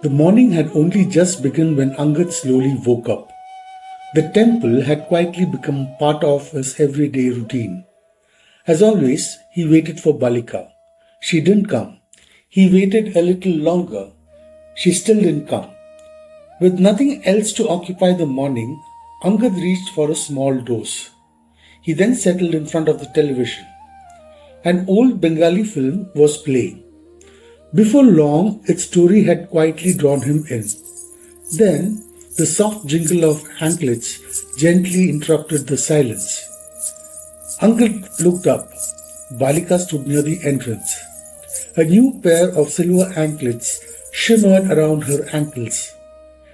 The morning had only just begun when Angad slowly woke up. The temple had quietly become part of his everyday routine. As always, he waited for Balika. She didn't come. He waited a little longer. She still didn't come. With nothing else to occupy the morning, Angad reached for a small dose. He then settled in front of the television. An old Bengali film was playing. Before long, its story had quietly drawn him in. Then, the soft jingle of anklets gently interrupted the silence. Angad looked up. Balika stood near the entrance. A new pair of silver anklets shimmered around her ankles.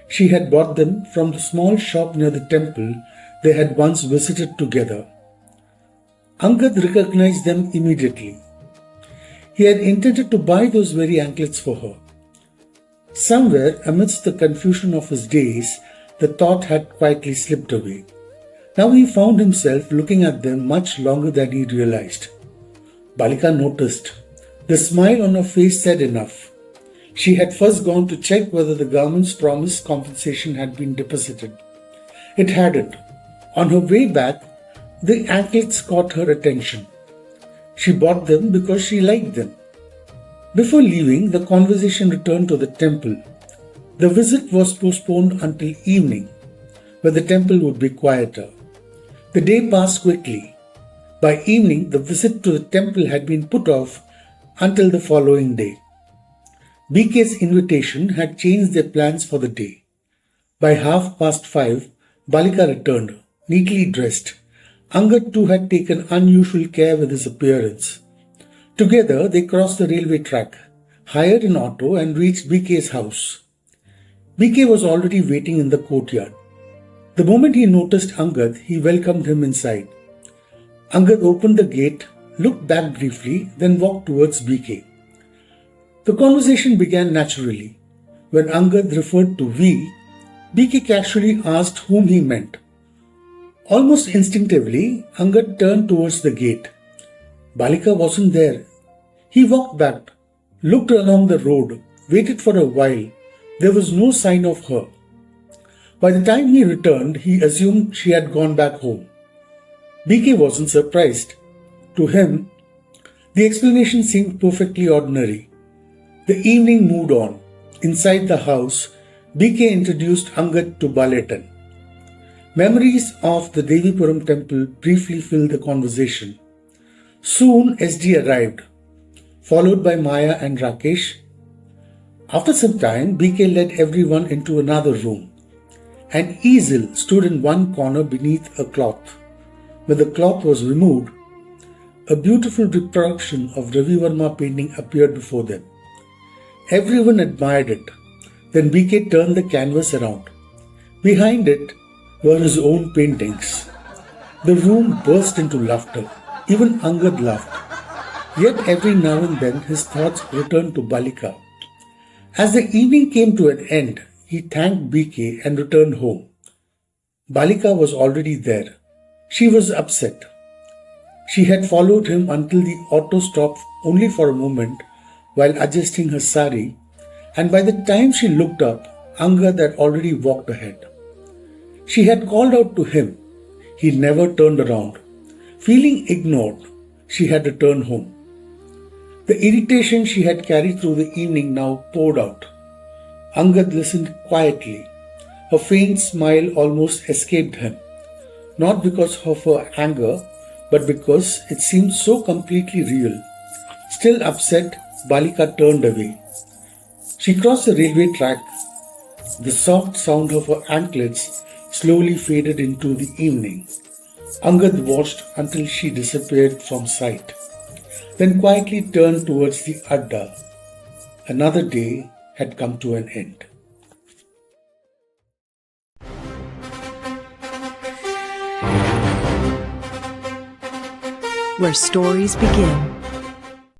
She had bought them from the small shop near the temple they had once visited together. Angad recognized them immediately. He had intended to buy those very anklets for her. Somewhere amidst the confusion of his days, the thought had quietly slipped away. Now he found himself looking at them much longer than he realized. Balika noticed. The smile on her face said enough. She had first gone to check whether the government's promised compensation had been deposited. It hadn't. On her way back, the anklets caught her attention. She bought them because she liked them. Before leaving, the conversation returned to the temple. The visit was postponed until evening, where the temple would be quieter. The day passed quickly. By evening, the visit to the temple had been put off until the following day. BK's invitation had changed their plans for the day. By 5:30, Balika returned, neatly dressed. Angad too had taken unusual care with his appearance. Together they crossed the railway track, hired an auto and reached BK's house. BK was already waiting in the courtyard. The moment he noticed Angad, he welcomed him inside. Angad opened the gate, looked back briefly, then walked towards BK. The conversation began naturally. When Angad referred to we, BK casually asked whom he meant. Almost instinctively, Angad turned towards the gate. Balika wasn't there. He walked back, looked along the road, waited for a while. There was no sign of her. By the time he returned, he assumed she had gone back home. BK wasn't surprised. To him, the explanation seemed perfectly ordinary. The evening moved on. Inside the house, BK introduced Angad to Baletan. Memories of the Devipuram temple briefly filled the conversation. Soon SD arrived, followed by Maya and Rakesh. After some time, BK led everyone into another room. An easel stood in one corner beneath a cloth. When the cloth was removed, a beautiful reproduction of Ravi Verma painting appeared before them. Everyone admired it. Then BK turned the canvas around. Behind it were his own paintings. The room burst into laughter. Even Angad laughed. Yet every now and then his thoughts returned to Balika. As the evening came to an end, he thanked BK and returned home. Balika was already there. She was upset. She had followed him until the auto stopped only for a moment while adjusting her sari, and by the time she looked up, Angad had already walked ahead. She had called out to him. He never turned around. Feeling ignored, she had returned home. The irritation she had carried through the evening now poured out. Angad listened quietly. Her faint smile almost escaped him, not because of her anger, but because it seemed so completely real. Still upset, Balika turned away. She crossed the railway track. The soft sound of her anklets slowly faded into the evening. Angad watched until she disappeared from sight, then quietly turned towards the Adda. Another day had come to an end. Where stories begin.